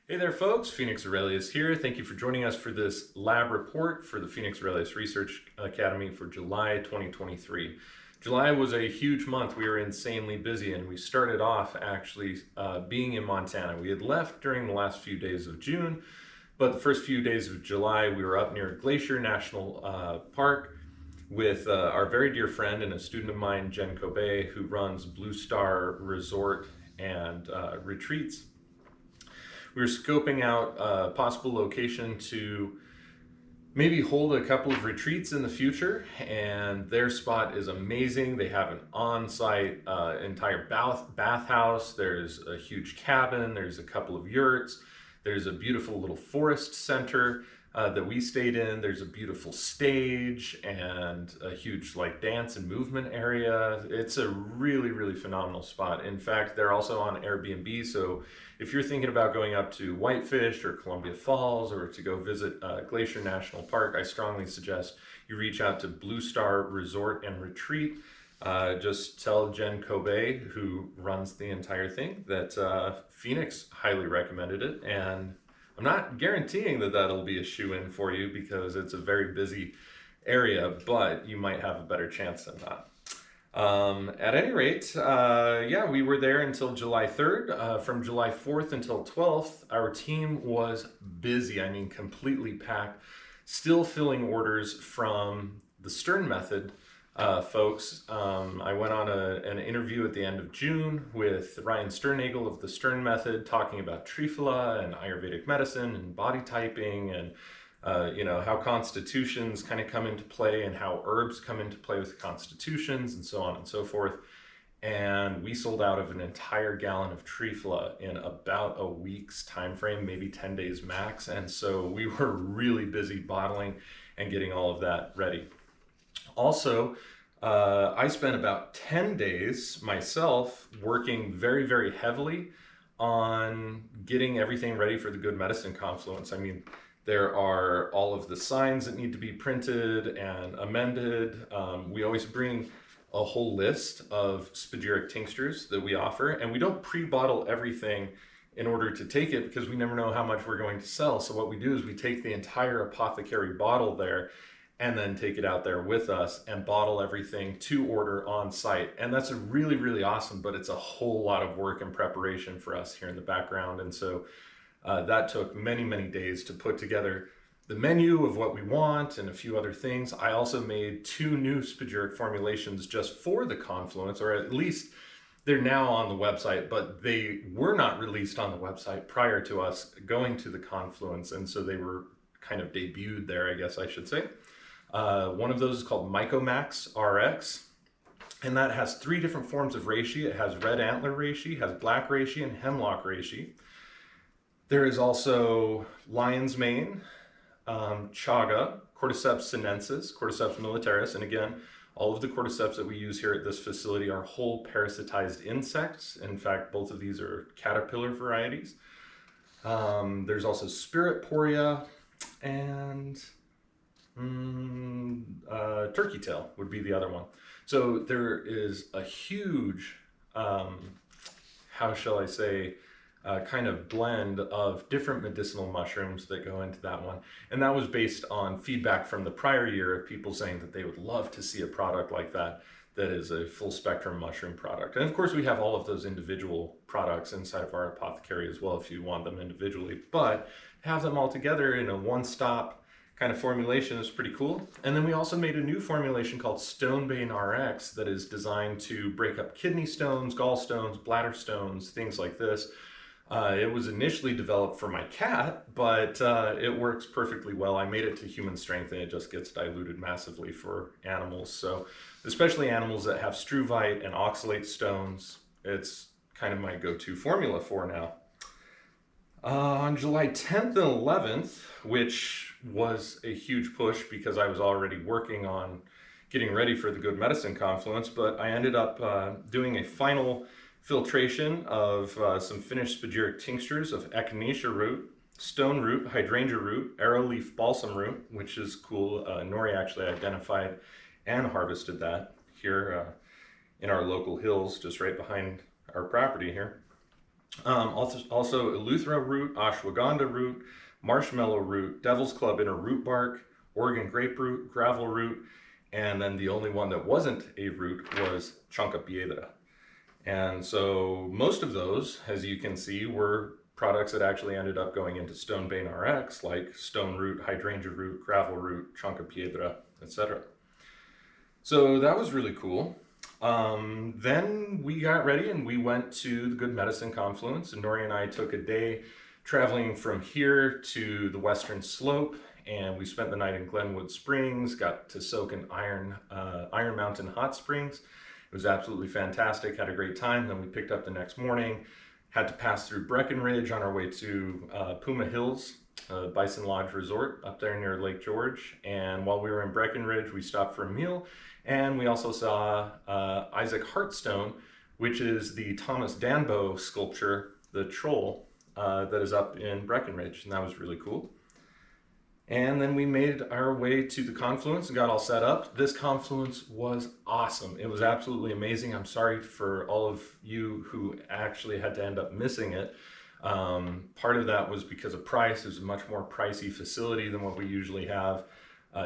Hey there folks, Phoenix Aurelius here. Thank you for joining us for this lab report for the Phoenix Aurelius Research Academy for July 2023. July was a huge month. We were insanely busy, and we started off actually being in Montana. We had left during the last few days of June, but the first few days of July we were up near Glacier National Park with our very dear friend and a student of mine, Jen Kobe, who runs Blue Star Resort and Retreats. We were scoping out a possible location to maybe hold a couple of retreats in the future, and their spot is amazing. They have an on-site entire bathhouse. There's a huge cabin. There's a couple of yurts. There's a beautiful little forest center that we stayed in. There's a beautiful stage and a huge dance and movement area. It's a really phenomenal spot. In fact, they're also on Airbnb, so if you're thinking about going up to Whitefish or Columbia Falls or to go visit Glacier National Park, I strongly suggest you reach out to Blue Star Resort and Retreat. Just tell Jen Kobe, who runs the entire thing, that Phoenix highly recommended it, and I'm not guaranteeing that that'll be a shoe-in for you because it's a very busy area, but you might have a better chance than that. At any rate, yeah, we were there until July 3rd. From July 4th until 12th, our team was busy. I mean, completely packed, still filling orders from the Stern Method folks. I went on an interview at the end of June with Ryan Sternagel of the Stern Method, talking about Triphala and Ayurvedic medicine and body typing, and you know, how constitutions kind of come into play and how herbs come into play with constitutions and so on and so forth. And we sold out of an entire gallon of Triphala in about a week's time frame, maybe 10 days max. And so we were really busy bottling and getting all of that ready. Also, I spent about 10 days myself working very heavily on getting everything ready for the Good Medicine Confluence. I mean, there are all of the signs that need to be printed and amended. We always bring a whole list of Spagyric tinctures that we offer, and we don't pre-bottle everything in order to take it because we never know how much we're going to sell. So what we do is we take the entire apothecary bottle there and then take it out there with us and bottle everything to order on site. And that's really awesome, but it's a whole lot of work and preparation for us here in the background. And so that took many days to put together the menu of what we want and a few other things. I also made 2 new Spagyric formulations just for the Confluence, or at least they're now on the website, but they were not released on the website prior to us going to the Confluence, and so they were kind of debuted there, I guess I should say. One of those is called MycoMax Rx, and that has 3 different forms of reishi. It has red antler reishi, has black reishi, and hemlock reishi. There is also lion's mane, chaga, cordyceps sinensis, cordyceps militaris, and again, all of the cordyceps that we use here at this facility are whole parasitized insects. In fact, both of these are caterpillar varieties. There's also spirit poria, and turkey tail would be the other one. So there is a huge, how shall I say, kind of blend of different medicinal mushrooms that go into that one. And that was based on feedback from the prior year of people saying that they would love to see a product like that that is a full spectrum mushroom product. And of course we have all of those individual products inside of our apothecary as well if you want them individually, but have them all together in a one-stop kind of formulation is pretty cool. And then we also made a new formulation called Bane Rx that is designed to break up kidney stones, gallstones, bladder stones, things like this. It was initially developed for my cat, but it works perfectly well. I made it to human strength and it just gets diluted massively for animals. So especially animals that have struvite and oxalate stones, it's kind of my go-to formula for now. On July 10th and 11th, which was a huge push because I was already working on getting ready for the Good Medicine Confluence, but I ended up doing a final filtration of some finished Spagyric tinctures of echinacea root, stone root, hydrangea root, arrowleaf balsam root, which is cool. Nori actually identified and harvested that here in our local hills, just right behind our property here. Also eleuthera root, ashwagandha root, marshmallow root, devil's club inner root bark, Oregon grape root, gravel root, and then the only one that wasn't a root was chonca piedra. And so most of those, as you can see, were products that actually ended up going into Stone Bane Rx, like stone root, hydrangea root, gravel root, chonca piedra, etc. So that was really cool. Then we got ready and we went to the Good Medicine Confluence, and Nori and I took a day traveling from here to the Western Slope, and we spent the night in Glenwood Springs, got to soak in Iron Mountain Hot Springs. It was absolutely fantastic, had a great time. Then we picked up the next morning, had to pass through Breckenridge on our way to Puma Hills, Bison Lodge Resort up there near Lake George. And while we were in Breckenridge, we stopped for a meal, and we also saw Isaac Hartstone, which is the Thomas Danbo sculpture, the troll, that is up in Breckenridge, and that was really cool. And then we made our way to the confluence and got all set up. This confluence was awesome. It was absolutely amazing. I'm sorry for all of you who actually had to end up missing it. Part of that was because of price. It was a much more pricey facility than what we usually have.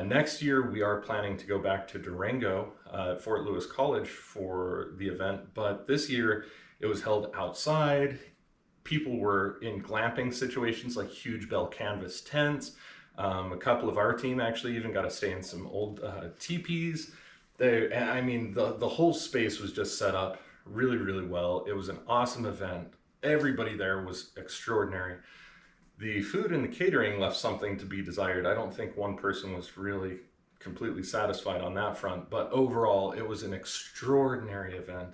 Next year, we are planning to go back to Durango at Fort Lewis College for the event, but this year it was held outside. People were in glamping situations like huge bell canvas tents. A couple of our team actually even got to stay in some old teepees. I mean, the whole space was just set up really, really well. It was an awesome event. Everybody there was extraordinary. The food and the catering left something to be desired. I don't think one person was really completely satisfied on that front, but overall it was an extraordinary event,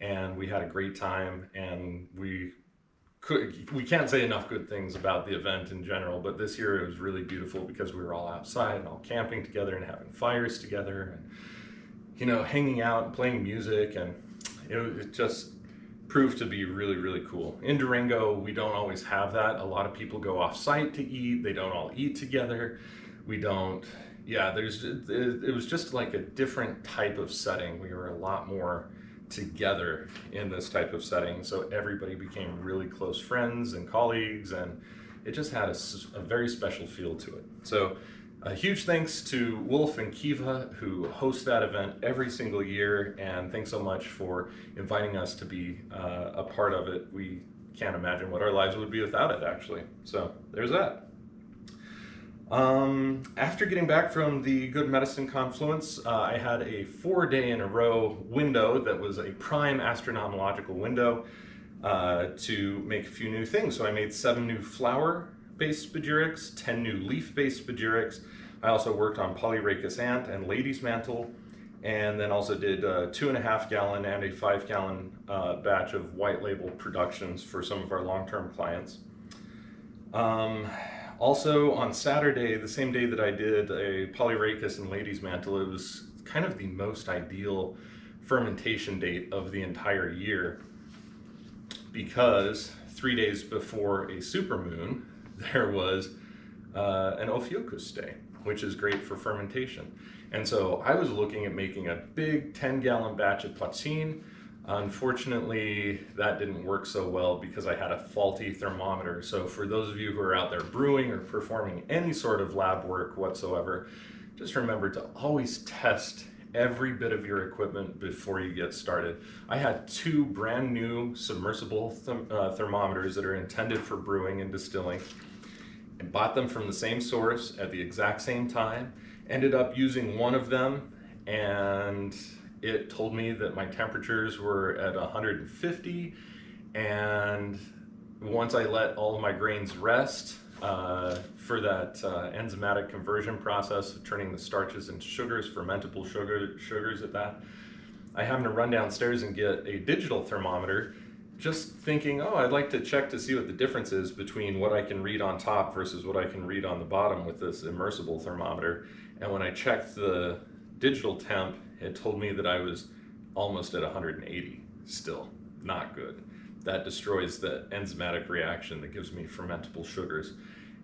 and we had a great time, and we can't say enough good things about the event in general, but this year it was really beautiful because we were all outside and all camping together and having fires together and, you know, hanging out and playing music, and it just proved to be really, really cool. In Durango, we don't always have that. A lot of people go off site to eat. They don't all eat together. We don't, yeah, it was just like a different type of setting. We were a lot more together in this type of setting, so everybody became really close friends and colleagues, and it just had a very special feel to it. So a huge thanks to Wolf and Kiva, who host that event every single year, and thanks so much for inviting us to be a part of it. We can't imagine what our lives would be without it, actually. So there's that. After getting back from the Good Medicine Confluence, I had a 4-day in a row window that was a prime astronomological window to make a few new things. So I made 7 new flower-based spagyrics, 10 new leaf-based spagyrics. I also worked on Polyrachis Ant and Lady's Mantle, and then also did a 2.5 gallon and a 5 gallon batch of white label productions for some of our long-term clients. Also on Saturday, the same day that I did a Polyrachis and Lady's Mantle, it was kind of the most ideal fermentation date of the entire year, because 3 days before a supermoon, there was an Ophiuchus day, which is great for fermentation. And so I was looking at making a big 10-gallon batch of poutine. Unfortunately, that didn't work so well because I had a faulty thermometer. So for those of you who are out there brewing or performing any sort of lab work whatsoever, just remember to always test every bit of your equipment before you get started. I had 2 brand new submersible thermometers that are intended for brewing and distilling, and bought them from the same source at the exact same time. Ended up using one of them, and it told me that my temperatures were at 150, and once I let all of my grains rest for that enzymatic conversion process of turning the starches into sugars, fermentable sugars at that, I happened to run downstairs and get a digital thermometer, just thinking, oh, I'd like to check to see what the difference is between what I can read on top versus what I can read on the bottom with this immersible thermometer. And when I checked the digital temp, it told me that I was almost at 180, still not good. That destroys the enzymatic reaction that gives me fermentable sugars.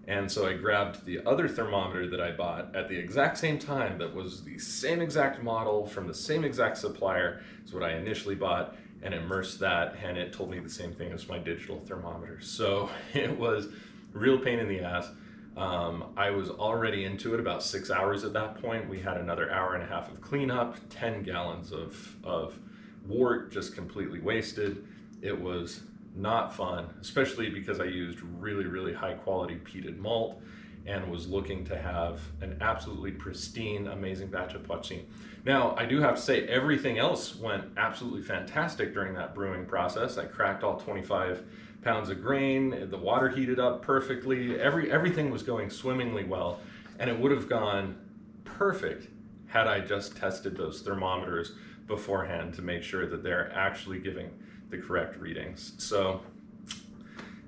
And so I grabbed the other thermometer that I bought at the exact same time, that was the same exact model from the same exact supplier as what I initially bought, and immersed that, and it told me the same thing as my digital thermometer. So it was a real pain in the ass. I was already into it about 6 hours at that point. We had another hour and a half of cleanup, 10 gallons of wort just completely wasted. It was not fun, especially because I used really, really high quality peated malt and was looking to have an absolutely pristine, amazing batch of poitín. Now, I do have to say everything else went absolutely fantastic during that brewing process. I cracked all 25 pounds of grain, the water heated up perfectly, everything was going swimmingly well, and it would have gone perfect had I just tested those thermometers beforehand to make sure that they're actually giving the correct readings. So,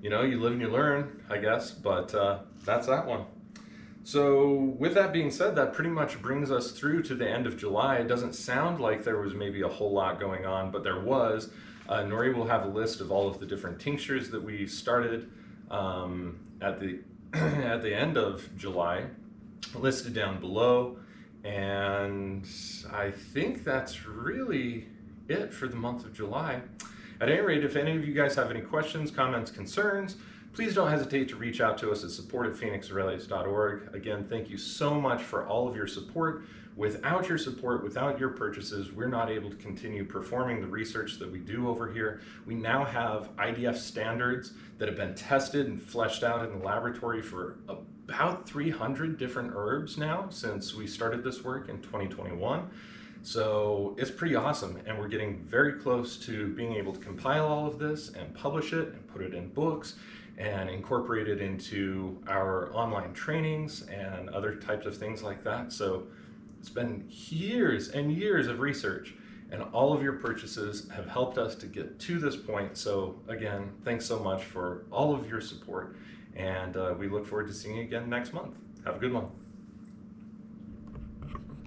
you know, you live and you learn, I guess, but that's that one. So with that being said, that pretty much brings us through to the end of July. It doesn't sound like there was maybe a whole lot going on, but there was. Nori will have a list of all of the different tinctures that we started at the at the end of July, listed down below. And I think that's really it for the month of July. At any rate, if any of you guys have any questions, comments, concerns, please don't hesitate to reach out to us at support@phoenixaurelius.org. Again, thank you so much for all of your support. Without your support, without your purchases, we're not able to continue performing the research that we do over here. We now have IDF standards that have been tested and fleshed out in the laboratory for about 300 different herbs now since we started this work in 2021. So it's pretty awesome, and we're getting very close to being able to compile all of this and publish it and put it in books and incorporate it into our online trainings and other types of things like that. So it's been years and years of research, and all of your purchases have helped us to get to this point. So again, thanks so much for all of your support, and we look forward to seeing you again next month. Have a good one.